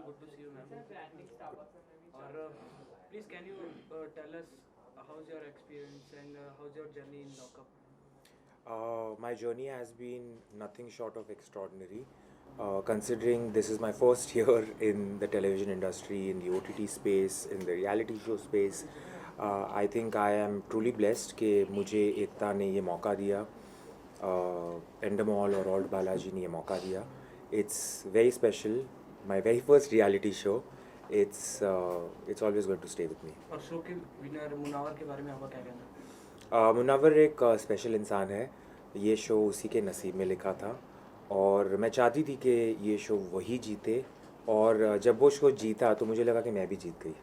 good to see you, ma'am. और please can you tell us how's your experience and how's your journey in lockup? My journey has been nothing short of extraordinary. Considering this is my first year in the television industry, in the OTT space, in the reality show space, I think I am truly blessed कि मुझे एकता ने ये मौका दिया, एंडमॉल और old Balaji ने ये मौका दिया. It's very special. My very first reality show. It's always going to stay with me. और शो के विनर मुनावर के बारे में आपका क्या कहना है? मुनव्वर एक स्पेशल इंसान है. ये शो उसी के नसीब में लिखा था और मैं चाहती थी कि ये शो वही जीते, और जब वो शो जीता तो मुझे लगा कि मैं भी जीत गई.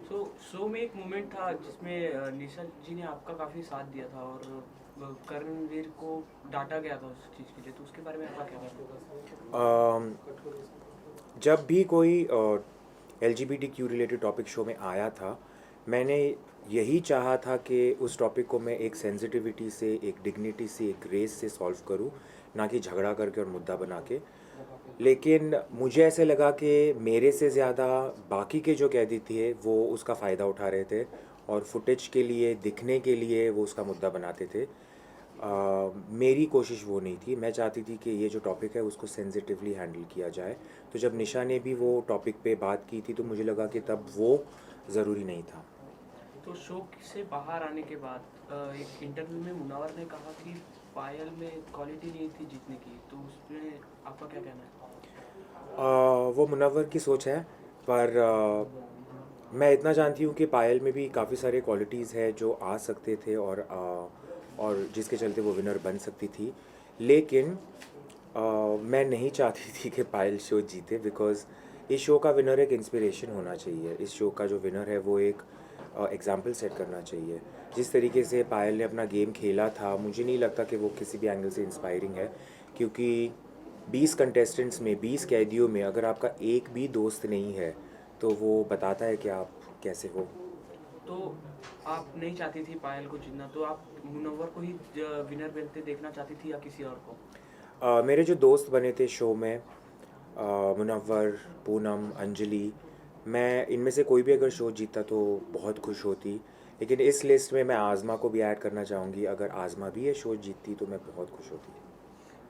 तो शो में एक मोमेंट था जिसमें निशा जी ने आपका काफ़ी साथ दिया था और करणवीर को डांटा गया था उस चीज़ के लिए, तो उसके बारे में आपका क्या कहना है? अम, जब भी कोई LGBTQ रिलेटेड टॉपिक शो में आया था, मैंने यही चाहा था कि उस टॉपिक को मैं एक सेंसिटिविटी से, एक डिग्निटी से, एक ग्रेस से सॉल्व करूं, ना कि झगड़ा करके और मुद्दा बना के. लेकिन मुझे ऐसे लगा कि मेरे से ज़्यादा बाकी के जो कैदी थे वो उसका फ़ायदा उठा रहे थे और फुटेज के लिए, दिखने के लिए वो उसका मुद्दा बनाते थे. मेरी कोशिश वो नहीं थी. मैं चाहती थी कि ये जो टॉपिक है उसको सेंसिटिवली हैंडल किया जाए. तो जब निशा ने भी वो टॉपिक पे बात की थी तो मुझे लगा कि तब वो ज़रूरी नहीं था. तो शो से बाहर आने के बाद एक इंटरव्यू में मुनावर ने कहा कि पायल में क्वालिटी नहीं थी जीतने की, तो उसमें आपका क्या कहना है? वो मुनव्वर की सोच है, पर मैं इतना जानती हूँ कि पायल में भी काफ़ी सारे क्वालिटीज़ है जो आ सकते थे और जिसके चलते वो विनर बन सकती थी. लेकिन मैं नहीं चाहती थी कि पायल शो जीते, बिकॉज़ इस शो का विनर एक इंस्पिरेशन होना चाहिए. इस शो का जो विनर है वो एक एग्ज़ाम्पल सेट करना चाहिए. जिस तरीके से पायल ने अपना गेम खेला था, मुझे नहीं लगता कि वो किसी भी एंगल से इंस्पायरिंग है, क्योंकि 20 कंटेस्टेंट्स में, 20 कैदियों में अगर आपका एक भी दोस्त नहीं है तो वो बताता है कि आप कैसे हो. तो आप नहीं चाहती थी पायल को जीतना, तो आप मुनव्वर को ही विनर बनते देखना चाहती थी या किसी और को? मेरे जो दोस्त बने थे शो में, मुनव्वर, पूनम, अंजलि, मैं इनमें से कोई भी अगर शो जीता तो बहुत खुश होती. लेकिन इस लिस्ट में मैं आज़मा को भी ऐड करना चाहूँगी. अगर आज़मा भी ये शो जीतती तो मैं बहुत खुश होती.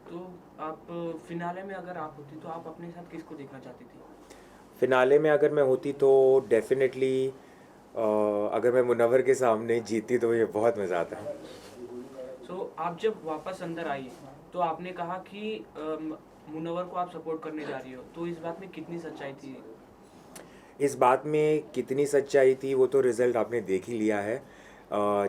तो आप फिनाले में अगर आप होती तो आप अपने साथ किसको देखना चाहती थी? फिनाले में अगर मैं होती तो डेफिनेटली, अगर मैं मुनव्वर के सामने जीती तो ये बहुत मज़ा आता. सो आप जब वापस अंदर आई तो आपने कहा कि मुनव्वर को आप सपोर्ट करने जा रही हो, तो इस बात में कितनी सच्चाई थी? इस बात में कितनी सच्चाई थी वो तो रिज़ल्ट आपने देख ही लिया है.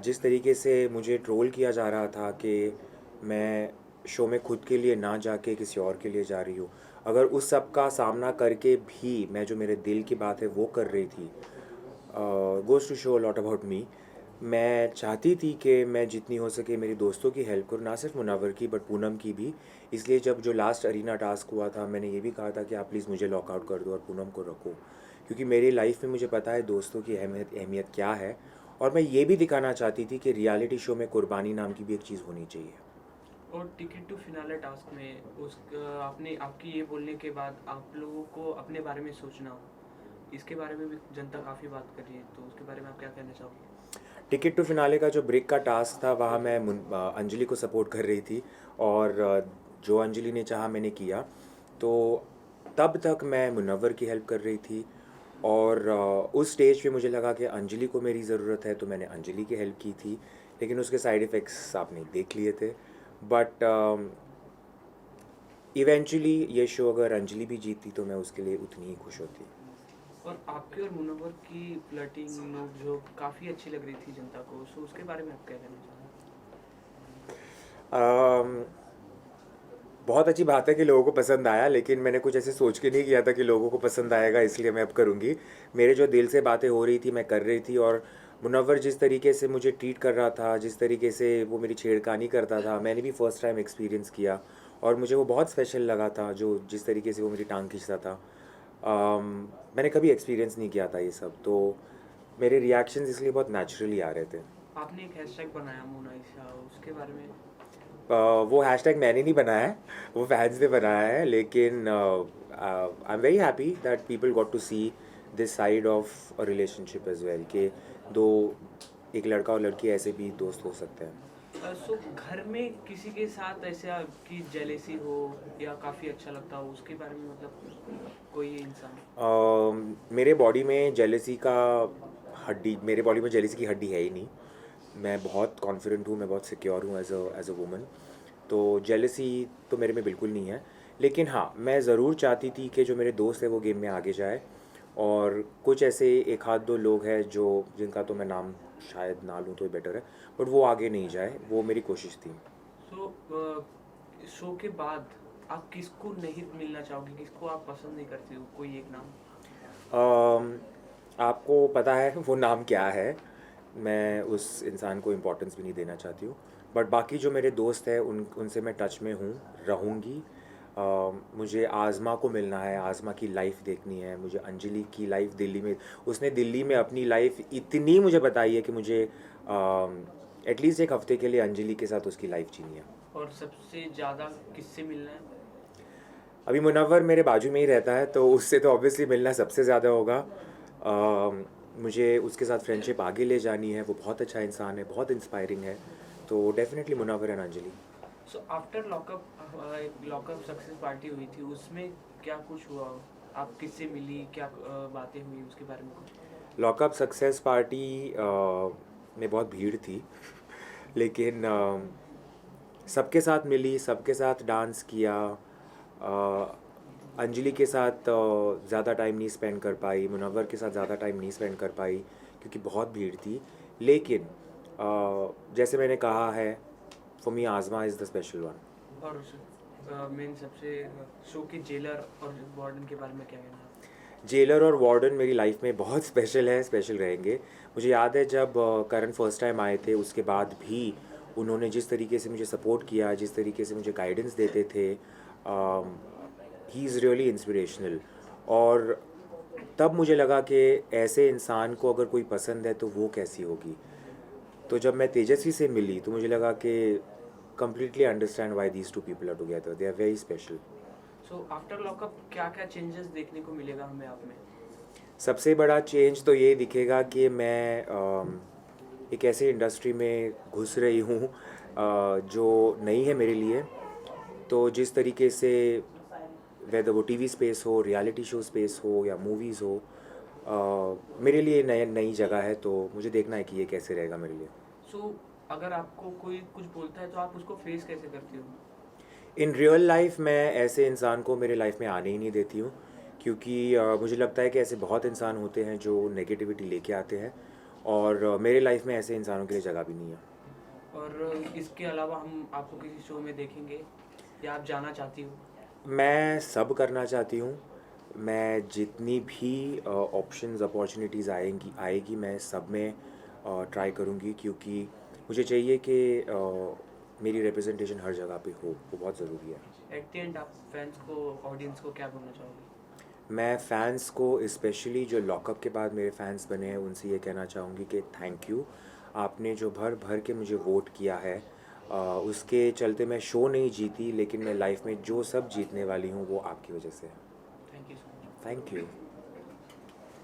जिस तरीके से मुझे ट्रोल किया जा रहा था कि मैं शो में खुद के लिए ना जाके किसी और के लिए जा रही हूँ, अगर उस सब का सामना करके भी मैं जो मेरे दिल की बात है वो कर रही थी, goes to show a lot about me. मैं चाहती थी कि मैं जितनी हो सके मेरी दोस्तों की हेल्प करूँ, ना सिर्फ मुनव्वर की बट पूनम की भी. इसलिए जब जो लास्ट अरीना टास्क हुआ था, मैंने ये भी कहा था कि आप प्लीज़ मुझे लॉकआउट कर दो और पूनम को रखो, क्योंकि मेरी लाइफ में मुझे पता है दोस्तों की अहमियत क्या है. और मैं ये भी दिखाना चाहती थी कि रियलिटी शो में कुर्बानी नाम की भी एक चीज़ होनी चाहिए. और टिकट टू फिनाले टास्क में उस आपने आपकी ये बोलने के बाद आप लोगों को अपने बारे में सोचना हो, इसके बारे में भी जनता काफ़ी बात कर रही है, तो उसके बारे में आप क्या कहना चाहोगे? टिकट टू फिनाले का जो ब्रेक का टास्क था वहाँ मैं अंजलि को सपोर्ट कर रही थी, और जो अंजलि ने चाहा मैंने किया. तो तब तक मैं मुनव्वर की हेल्प कर रही थी, और उस स्टेज पे मुझे लगा कि अंजलि को मेरी ज़रूरत है तो मैंने अंजलि की हेल्प की थी. लेकिन उसके साइड इफ़ेक्ट्स आपने देख लिए थे. बट इवेंचुअली ये शो अगर अंजलि भी जीतती तो मैं उसके लिए उतनी ही खुश होती. और आपके और मुनव्वर की फ्लर्टिंग नोक-झोंक काफ़ी अच्छी लग रही थी जनता को, सो उसके बारे में आप क्या कहना चाहोगे? अम, बहुत अच्छी बात है कि लोगों को पसंद आया, लेकिन मैंने कुछ ऐसे सोच के नहीं किया था कि लोगों को पसंद आएगा, इसलिए मैं अब करूँगी. मेरे जो दिल से बातें हो रही थी मैं कर रही थी, और मुनव्वर जिस तरीके से मुझे ट्रीट कर रहा था, जिस तरीके से वो मेरी छेड़खानी करता था, मैंने भी फ़र्स्ट टाइम एक्सपीरियंस किया और मुझे वो बहुत स्पेशल लगा था. जो जिस तरीके से वो मेरी टांग खींचता था, मैंने कभी एक्सपीरियंस नहीं किया था ये सब, तो मेरे रिएक्शंस इसलिए बहुत नेचुरली आ रहे थे. आपने एक हैशटैग बनाया मोनालिसा, उसके बारे में? वो हैशटैग मैंने नहीं बनाया है, वो फैंस ने बनाया है. लेकिन I am very happy that people got to see this side of a relationship as well कि दो एक लड़का और लड़की ऐसे भी दोस्त हो सकते हैं. सो घर में किसी के साथ ऐसे आपकी जेलेसी हो या काफ़ी अच्छा लगता हो उसके बारे में, मतलब कोई इंसान? मेरे बॉडी में जेलेसी का मेरे बॉडी में जेलेसी की हड्डी है ही नहीं. मैं बहुत कॉन्फिडेंट हूँ, मैं बहुत सिक्योर हूँ एज अ वुमन. तो जेलेसी तो मेरे में बिल्कुल नहीं है. लेकिन हाँ, मैं ज़रूर चाहती थी कि जो मेरे दोस्त है वो गेम में आगे जाए, और कुछ ऐसे एक आध दो लोग हैं जो जिनका तो मैं नाम शायद ना लूँ तो बेटर है, बट वो आगे नहीं जाए, वो मेरी कोशिश थी. सो शो के बाद आप किसको नहीं मिलना चाहोगे, किसको आप पसंद नहीं करते हो, कोई एक नाम? अम, आपको पता है वो नाम क्या है. मैं उस इंसान को इम्पोर्टेंस भी नहीं देना चाहती हूँ. बट बाकी जो मेरे दोस्त हैं उनसे मैं टच में हूँ, रहूँगी. मुझे आज़मा को मिलना है, आज़मा की लाइफ देखनी है. मुझे अंजलि की लाइफ दिल्ली में, उसने दिल्ली में अपनी लाइफ इतनी मुझे बताई है कि मुझे एटलीस्ट एक हफ्ते के लिए अंजलि के साथ उसकी लाइफ जीनी है. और सबसे ज़्यादा किससे मिलना है? अभी मुनव्वर मेरे बाजू में ही रहता है, तो उससे तो ऑब्वियसली मिलना सबसे ज़्यादा होगा. मुझे उसके साथ फ्रेंडशिप आगे ले जानी है. वो बहुत अच्छा इंसान है, बहुत इंस्पायरिंग है. तो definitely Munawar and Anjali. So after lockup, lockup success party हुई थी, उसमें क्या कुछ हुआ? आप किससे मिली, क्या बातें हुई उसके बारे में कुछ? लॉकअप सक्सेस पार्टी में बहुत भीड़ थी. लेकिन सबके साथ मिली, सबके साथ डांस किया. अंजलि के साथ ज़्यादा टाइम नहीं स्पेंड कर पाई, मुनव्वर के साथ ज़्यादा टाइम नहीं स्पेंड कर पाई क्योंकि बहुत भीड़ थी. लेकिन जैसे मैंने कहा है, फॉर मी आज़मा इज़ द स्पेशल वन. और मेन सबसे शो के जेलर और वार्डन के बारे में क्या कहना है? जेलर और वार्डन मेरी लाइफ में बहुत स्पेशल है, स्पेशल रहेंगे. मुझे याद है जब करण फर्स्ट टाइम आए थे, उसके बाद भी उन्होंने जिस तरीके से मुझे सपोर्ट किया, जिस तरीके से मुझे गाइडेंस देते थे, ही इज़ रियली इंस्पिरेशनल. और तब मुझे लगा कि ऐसे इंसान को अगर कोई पसंद है तो वो कैसी होगी. तो जब मैं तेजस्वी से मिली तो मुझे लगा कि completely understand why these two people are together. They are very special. So after lockup क्या क्या चेंजेस देखने को मिलेगा हमें आप में? सबसे बड़ा चेंज तो ये दिखेगा कि मैं एक ऐसे इंडस्ट्री में घुस रही हूँ जो नई है मेरे लिए. तो जिस तरीके से वेदर वो टीवी स्पेस हो, रियलिटी शो स्पेस हो या मूवीज़ हो, मेरे लिए नई जगह है. तो मुझे देखना है कि ये कैसे रहेगा मेरे लिए. सो अगर आपको कोई कुछ बोलता है तो आप उसको फेस कैसे करते हो? इन रियल लाइफ मैं ऐसे इंसान को मेरे लाइफ में आने ही नहीं देती हूँ, क्योंकि मुझे लगता है कि ऐसे बहुत इंसान होते हैं जो नेगेटिविटी लेके आते हैं, और मेरे लाइफ में ऐसे इंसानों के लिए जगह भी नहीं है. और इसके अलावा हम आपको किसी शो में देखेंगे या आप जाना चाहती हो? मैं सब करना चाहती हूँ. मैं जितनी भी ऑप्शंस अपॉर्चुनिटीज़ आएगी मैं सब में ट्राई करूँगी, क्योंकि मुझे चाहिए कि मेरी रिप्रेजेंटेशन हर जगह पे हो. वो बहुत ज़रूरी है. एट द एंड आप फैंस को, ऑडियंस को क्या बोलना चाहोगे? मैं फ़ैन्स को, स्पेशली जो लॉकअप के बाद मेरे फ़ैन्स बने हैं, उनसे ये कहना चाहूँगी कि थैंक यू. आपने जो भर भर के मुझे वोट किया है, उसके चलते मैं शो नहीं जीती, लेकिन मैं लाइफ में जो सब जीतने वाली हूँ वो आपकी वजह से है. Thank you so much. Thank you.